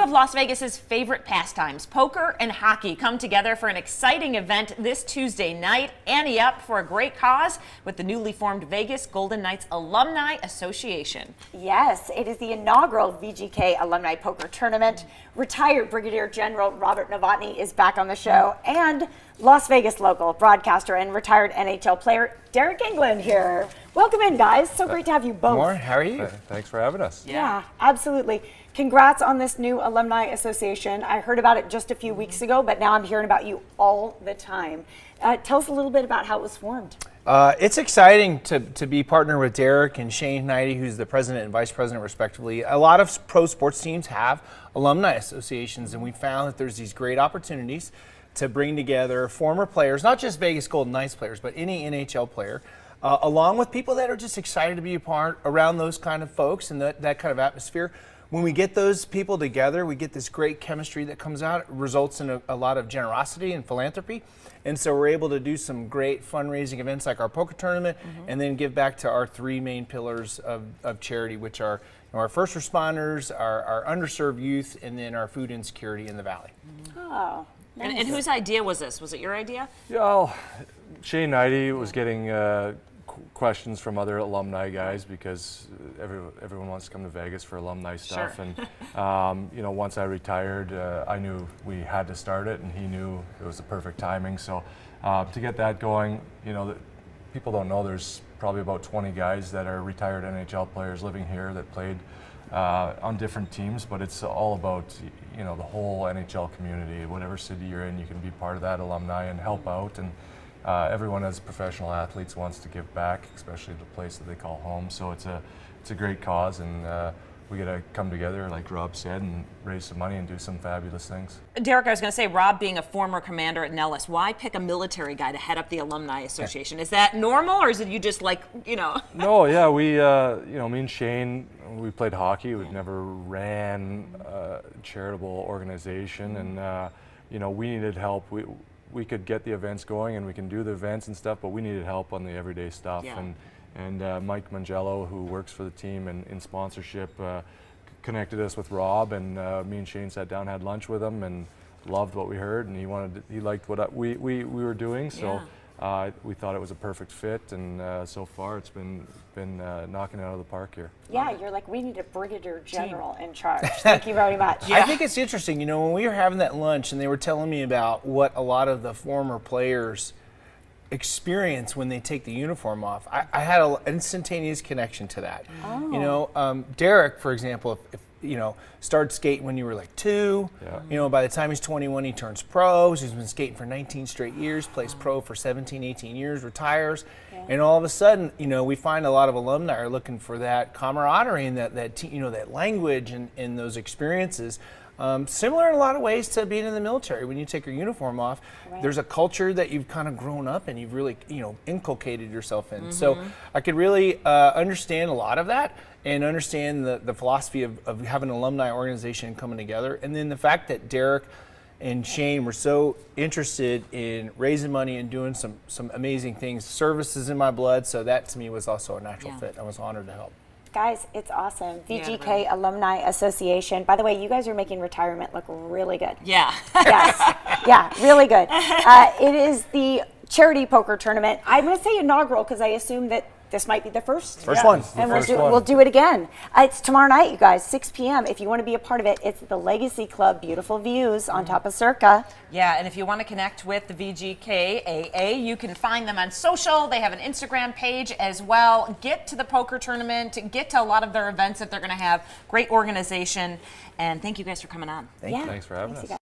of Las Vegas's favorite pastimes, poker and hockey, come together for an exciting event this Tuesday night. Ante up for a great cause with the newly formed Vegas Golden Knights Alumni Association. Yes, it is the inaugural VGK Alumni Poker Tournament. Retired Brigadier General Robert Novotny is back on the show, and Las Vegas local broadcaster and retired NHL player Derek England here. Welcome in, guys. So great to have you both. Warren, how are you? Thanks for having us. Yeah, absolutely. Congrats on this new Alumni Association. I heard about it just a few weeks ago, but now I'm hearing about you all the time. Tell us a little bit about how it was formed. It's exciting to be partnered with Derek and Shane Knighty, who's the president and vice president, respectively. A lot of pro sports teams have alumni associations, and we found that there's these great opportunities to bring together former players, not just Vegas Golden Knights players, but any NHL player, along with people that are just excited to be a part around those kind of folks and that kind of atmosphere. When we get those people together, we get this great chemistry that comes out. It results in a lot of generosity and philanthropy. And so we're able to do some great fundraising events like our poker tournament, and then give back to our three main pillars of charity, which are our first responders, our underserved youth, and then our food insecurity in the Valley. Oh, nice. And whose idea was this? Was it your idea? Yeah, well, Shane Knighty was getting questions from other alumni guys because everyone wants to come to Vegas for alumni stuff. Sure. And you know, once I retired, I knew we had to start it, and he knew it was the perfect timing. So to get that going, you know, people don't know there's probably about 20 guys that are retired NHL players living here that played on different teams, but it's all about, you know, the whole NHL community. Whatever city you're in, you can be part of that alumni and help out. And everyone as professional athletes wants to give back, especially the place that they call home. So it's a great cause, and we got to come together, like Rob said, and raise some money and do some fabulous things. Derek, I was going to say, Rob being a former commander at Nellis, why pick a military guy to head up the Alumni Association? Is that normal, or is it you just like, you know? No, yeah, we, you know, me and Shane, we played hockey. We've never ran a charitable organization, and you know, we needed help. We could get the events going, and we can do the events and stuff, but we needed help on the everyday stuff. Yeah. And Mike Mangello, who works for the team and in sponsorship, connected us with Rob, and me and Shane sat down, had lunch with him, and loved what we heard, and he liked what we were doing. So we thought it was a perfect fit, and so far it's been knocking it out of the park here. Yeah, you're like, we need a Brigadier General in charge. Thank you very much. I think it's interesting, you know, when we were having that lunch and they were telling me about what a lot of the former players experience when they take the uniform off, I had an instantaneous connection to that. Oh. You know, Derek, for example, if you know, started skating when you were like 2. Yeah. You know, by the time he's 21, he turns pro. So he's been skating for 19 straight years, plays pro for 17, 18 years, retires. Yeah. And all of a sudden, you know, we find a lot of alumni are looking for that camaraderie and you know, that language and those experiences. Similar in a lot of ways to being in the military. When you take your uniform off, there's a culture that you've kind of grown up and you've really, you know, inculcated yourself in. So I could really understand a lot of that, and understand the philosophy of having an alumni organization coming together. And then the fact that Derek and Shane were so interested in raising money and doing some amazing things. Service is in my blood, so that to me was also a natural fit. I was honored to help. Guys, it's awesome. VGK really. Alumni Association. By the way, you guys are making retirement look really good. Yeah. Yes. Yeah, really good. It is the charity poker tournament. I'm going to say inaugural because I assume that this might be the first. First one. And we'll do it again. It's tomorrow night, you guys, 6 p.m. If you want to be a part of it, it's the Legacy Club. Beautiful views on top of Circa. Yeah, and if you want to connect with the VGKAA, you can find them on social. They have an Instagram page as well. Get to the poker tournament. Get to a lot of their events that they're going to have. Great organization. And thank you guys for coming on. Thank you. Thanks for having us.